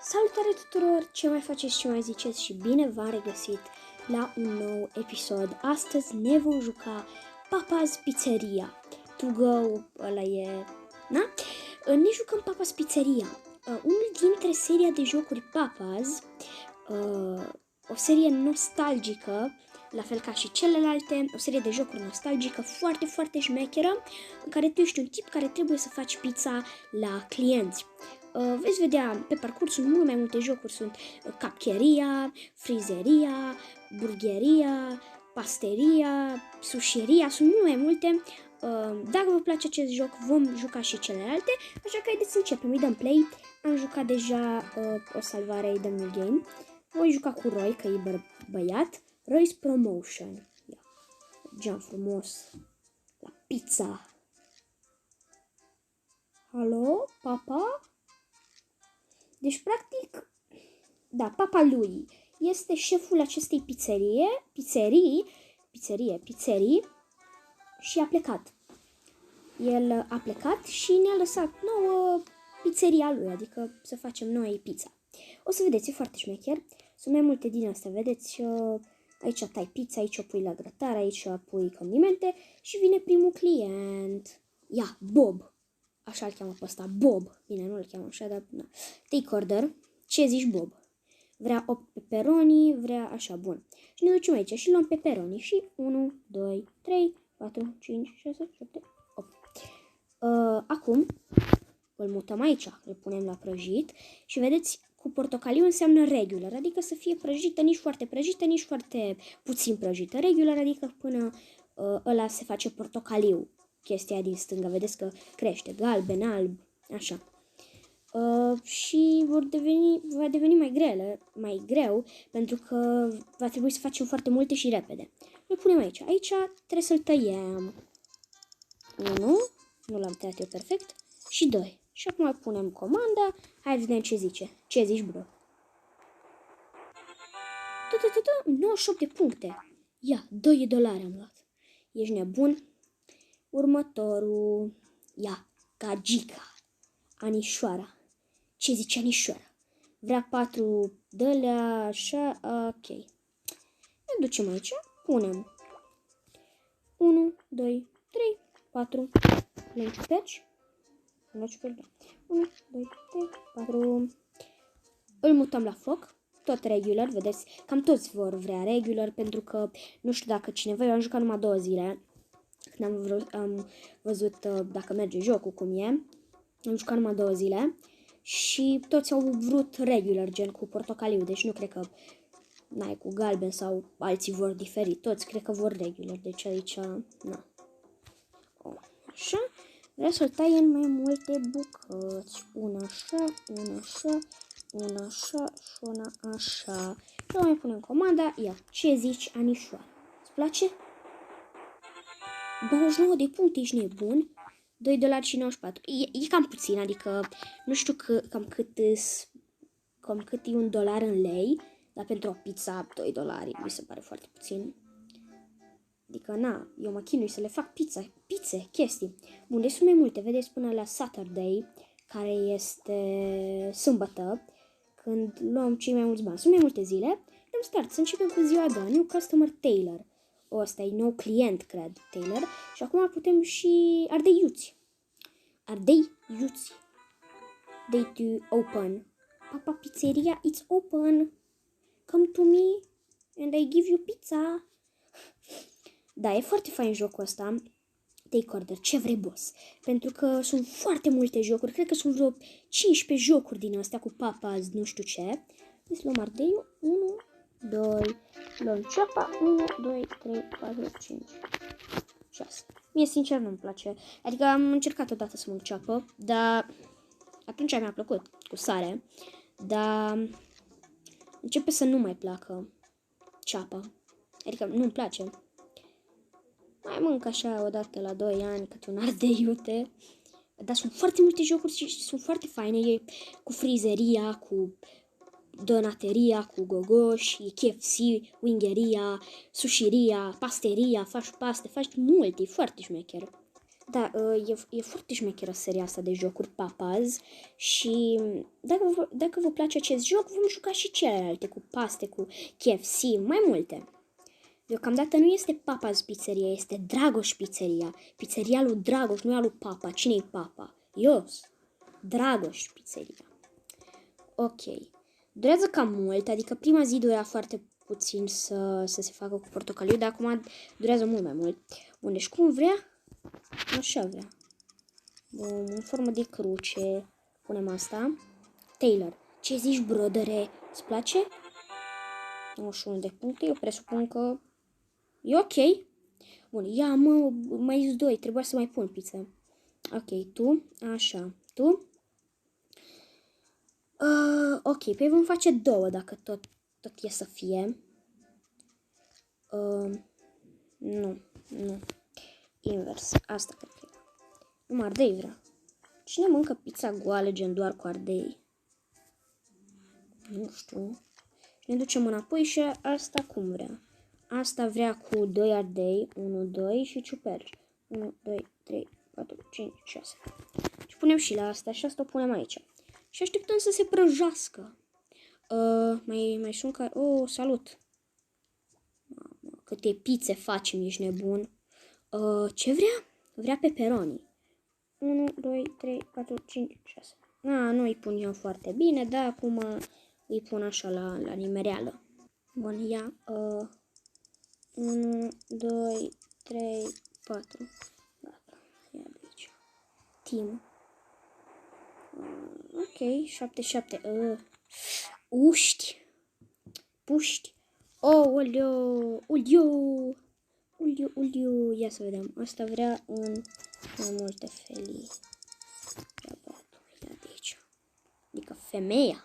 Salutare tuturor! Ce mai faceți, ce mai ziceți și bine v-am regăsit la un nou episod. Astăzi ne vom juca Papa's Pizzeria. To go, ăla e... Na? Ne jucăm Papa's Pizzeria. Unul dintre seria de jocuri Papa's, o serie nostalgică, la fel ca și celelalte, o serie de jocuri nostalgică foarte, foarte șmecheră, în care tu ești un tip care trebuie să faci pizza la clienți. Veți vedea pe parcurs sunt mult mai multe jocuri, sunt capcheria, frizeria, burgeria, pasteria, sushiria, sunt mult mai multe. Dacă vă place acest joc, vom juca și celelalte, așa că haideți să începem, îi dăm play. Am jucat deja o salvare, îi dăm new game. Voi juca cu Roy, că e băiat. Roy's Promotion. Ia. Mergeam frumos la pizza. Alo, papa? Deci, practic, da, papa lui este șeful acestei pizzerii și a plecat. El a plecat și ne-a lăsat nouă pizzeria lui, adică să facem noi pizza. O să vedeți, e foarte șmecher. Sunt mai multe din astea, vedeți? Aici tai pizza, aici o pui la grătar, aici pui condimente și vine primul client. Ia, Bob. Așa îl cheamă pe ăsta, Bob. Bine, nu îl cheamă așa, dar... Na. Take order. Ce zici, Bob? Vrea 8 pepperoni, vrea așa, bun. Și ne ducem aici și luăm pepperoni și 1, 2, 3, 4, 5, 6, 7, 8. Acum îl mutăm aici, îl punem la prăjit și vedeți, cu portocaliu înseamnă regular, adică să fie prăjită, nici foarte prăjită, nici foarte puțin prăjită. Regular, adică până ăla se face portocaliu. Chestia din stânga, vedeți că crește, galben, alb, așa. Și va deveni mai greu, pentru că va trebui să facem foarte multe și repede. Îl punem aici. Aici trebuie să-l tăiem. 1, nu l-am tăiat eu perfect, și 2. Și acum punem comanda, hai vedem ce zice. Ce zici, bro? 98 de puncte. Ia, $2 am luat. Ești nebun? Următorul. Ia, Gagica. Anișoara. Ce zice Anișoara? Vrea 4 dălea, așa, ok. Ne ducem aici, punem 1, 2, 3, 4. Le ciuperci. 1, 2, 3, 4. Îl mutăm la foc. Tot regular, vedeți, cam toți vor vrea regular, pentru că nu știu dacă cineva, eu am jucat numai 2 zile, când am văzut dacă merge jocul, cum e, am jucat numai 2 zile și toți au vrut regular, gen cu portocaliu, deci nu cred că n-ai cu galben sau alții vor diferit, toți cred că vor regular, deci aici, na. Așa, vreau să-l tai în mai multe bucăți, una așa, una așa, una așa și una așa. Și mai punem comanda. Ia, ce zici, Anișoara? Îți place? 29 de puncte, ești nebun? $2 și 94. E cam puțin, adică nu știu cam cât e $1 în lei, dar pentru o pizza $2 mi se pare foarte puțin. Adică, na, eu mă chinui să le fac pizze, chestii. Bun, deci sunt mai multe, vedeți, până la Saturday, care este sâmbătă, când luăm cei mai mulți bani. Sunt mai multe zile. Dăm start, să începem cu ziua a doua, New Customer Taylor. Ăsta e nou client, cred, Taylor. Și acum putem și ardei iuți. Day to open. Papa Pizzeria, it's open. Come to me and I give you pizza. Da, e foarte fain jocul ăsta. Take order, ce vrei, boss? Pentru că sunt foarte multe jocuri. Cred că sunt vreo 15 jocuri din astea cu Papa's, nu știu ce. Deci luăm ardeiul. 1, 2, luăm ceapa. 1, 2, 3, 4, 5, 6. Mie, sincer, nu-mi place. Adică am încercat odată să mănânc ceapă, dar atunci mi-a plăcut cu sare. Dar începe să nu mai placă ceapa. Adică nu-mi place. Mai mănânc așa odată la 2 ani câte un ardei iute. Dar sunt foarte multe jocuri și sunt foarte faine. E cu frizeria, cu donateria, cu gogoși, KFC, wingeria, sushiria, pasteria, faci paste, faci multe, e foarte șmecher. Da, e foarte șmecheră seria asta de jocuri Papaz și dacă vă place acest joc, vom juca și celelalte cu paste, cu KFC, mai multe. Deocamdată nu este Papa's Pizzeria, este Dragoș Pizzeria. Pizzeria lui Dragoș, nu a lui Papa. Cine-i Papa? Ios. Dragoș Pizzeria. Ok. Durează cam mult, adică prima zi durea foarte puțin să se facă cu portocaliu, dar acum durează mult mai mult. Bun, deci cum vrea? Așa vrea. Bun, în formă de cruce. Punem asta. Taylor, ce zici, brodere? Îți place? 91 de puncte, eu presupun că e ok. Bun, ia mă, mai zis 2, trebuia să mai pun pizza. Ok, tu, așa, tu. Ok, pe vom face 2 dacă tot e să fie. Nu. Invers, asta cred că e. Nu, ardei vrea. Cine mâncă pizza goală, gen doar cu ardei? Nu știu. Și ne ducem înapoi și asta cum vrea. Asta vrea cu 2 ardei, 1, 2 și ciuperci. 1, 2, 3, 4, 5, 6. Și punem și la asta și asta o punem aici. Și așteptăm să se prăjească. Mai sunt care... Oh, salut! Mamă, câte pizze facem, ești nebun. Ce vrea? Vrea pepperoni. 1, 2, 3, 4, 5, 6. Nu îi pun eu foarte bine, dar acum îi pun așa la nimereală. Bun, ia 1, 2, 3, 4. Gata, ia de aici. Team. Ok, 7, 7. Uști. Puști. Oh, uliu. Ia să vedem. Asta vrea în mai multe felii. Ia de aici. Adică femeia.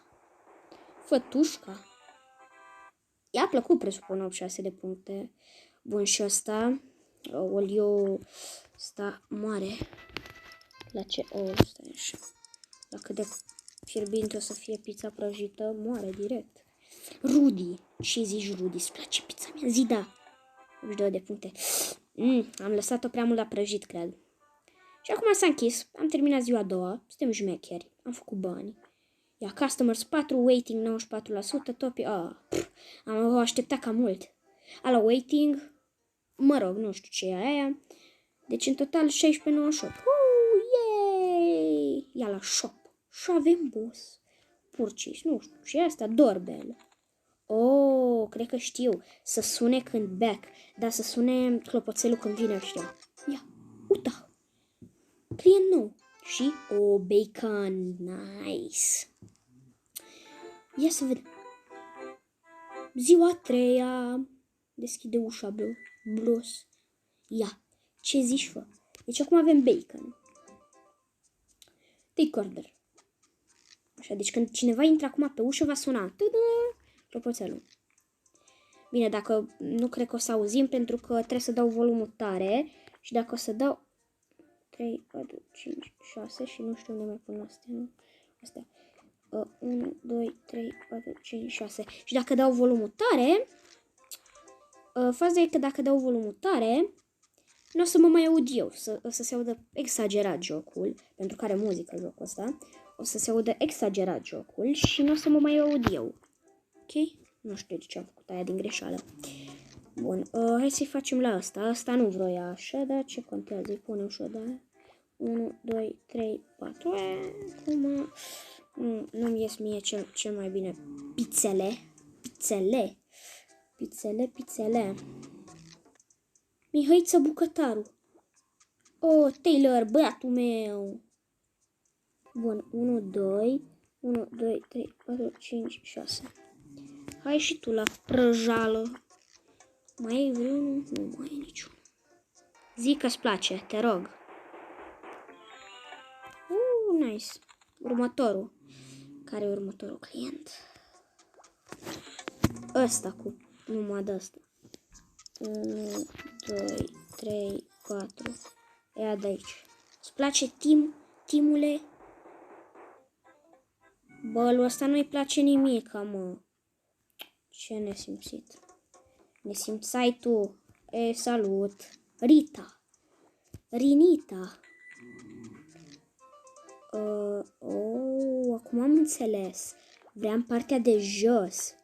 Fătușca. I-a plăcut, presupun, 86 de puncte. Bun, și ăsta. Olio. Ăsta moare. La ce? Stai așa. La cât de fierbinte o să fie pizza prăjită, moare direct. Rudy. Ce zici, Rudy? Îți place pizza mea? Zi da. 82 de puncte. Am lăsat-o prea mult la prăjit, cred. Și acum s-a închis. Am terminat ziua a doua. Suntem jmecheri. Am făcut bani. Ia, customers 4, waiting 94%, topi... am așteptat cam mult. La waiting, mă rog, nu știu ce e aia. Deci în total 16,98. Yay! Ia la shop. Și avem boss. Purchase, nu știu ce e asta, doorbell. Cred că știu. Să sune când back. Dar să sune clopoțelul când vine ăștia. Ia, uita. Client nou. Și bacon. Nice. Ia să vedem. Ziua a treia. Deschide ușa, blos. Ia, ce zici, fă? Deci acum avem bacon. Take order. Așa, deci când cineva intră acum pe ușă va suna. Clopoțelul. Bine, dacă nu cred că o să auzim pentru că trebuie să dau volumul tare. Și dacă o să dau 3, 4, 5, 6 și nu știu unde mai pun astea. Astea. 1, 2, 3, 4, 5, 6. Și dacă dau volumul tare, faza e că dacă dau volumul tare, nu o să mă mai aud eu. O să se audă exagerat jocul, pentru că are muzică jocul ăsta. O să se audă exagerat jocul și nu o să mă mai aud eu. Ok? Nu știu de ce am făcut aia din greșeală. Bun, hai să-i facem la asta. Asta nu vroia așa, dar ce contează? Îi punem și o de 1, 2, 3, 4. Acum nu-mi ies mie cel mai bine pizzele. Pizzele. Mihăiță bucătarul. Taylor, băiatul meu. Bun, 1, 2, 3, 4, 5, 6. Hai și tu la prăjală. Mai e vreunul? Nu mai e niciun. Zic că-ți place, te rog. Nice. Următorul. Care e următorul client? Ăsta cu numai de ăsta. 1, 2, 3, 4. Ia de aici. Îți place Timule? Bă, lui ăsta nu-i place nimic, mă. Ce nesimțit. Nesimțai tu. Salut. Rita. Rinita. Acum am înțeles. Vreau partea de jos.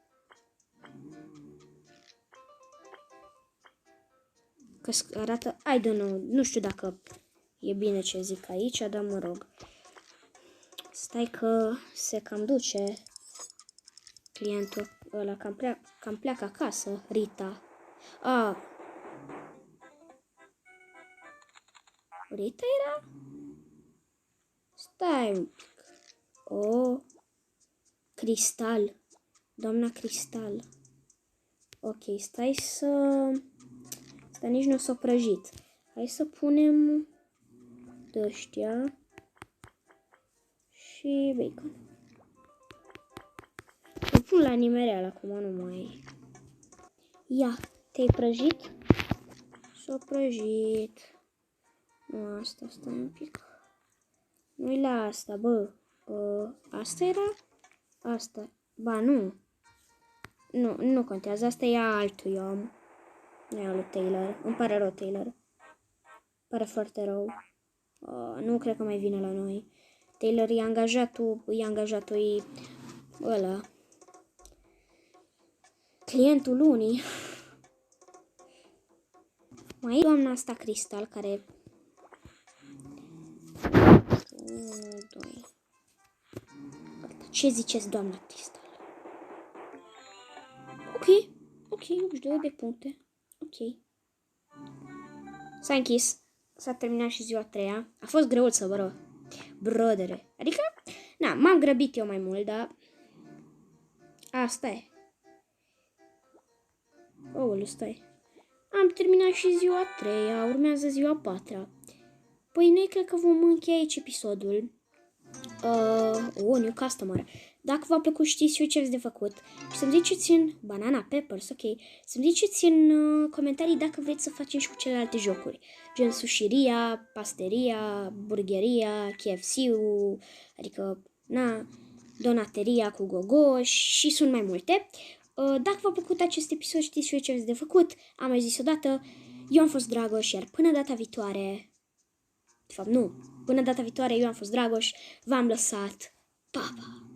Că arată, I don't know, nu știu dacă e bine ce zic aici, dar mă rog. Stai că se cam duce clientul ăla, cam pleacă acasă, Rita. Rita era? Stai un pic. Cristal. Doamna Cristal. Ok, stai nici nu o s-o prăjit. Hai să punem de ăștia și bacon. Îl pun la nimereală, acum nu mai... Ia, te-ai prăjit? S-o prăjit. Nu, asta, stai un pic. Nu-i la asta, bă. Asta era? Asta. Ba, nu. Nu contează. Asta e a altui om. Nu e a lui Taylor. Îmi pare rău, Taylor. Pare foarte rău. Nu cred că mai vine la noi. Taylor e angajatul, e ăla. Clientul lunii. Mai e doamna asta Cristal care... 1, 2. Ce ziceți, doamna Cristal? Ok, 82 de puncte. Ok. S-a închis. S-a terminat și ziua a treia. A fost greuță, brodere. Adică, na, m-am grăbit eu mai mult, dar... Asta e. Stai. Am terminat și ziua a treia, urmează ziua a patra. Păi noi cred că vom încheia aici episodul. New customer. Dacă v-a plăcut, știți și eu ce aveți de făcut. Și să-mi ziceți în banana, peppers, ok. Să-mi ziceți în comentarii dacă vreți să facem și cu celelalte jocuri. Gen sushiria, pasteria, burgeria, KFC-ul, adică, donateria cu gogoși și sunt mai multe. Dacă v-a plăcut acest episod, știți și eu ce aveți de făcut. Am mai zis odată, eu am fost Dragoș, iar până data viitoare... De fapt, nu. Până data viitoare, eu am fost Dragoș, v-am lăsat. Pa, pa!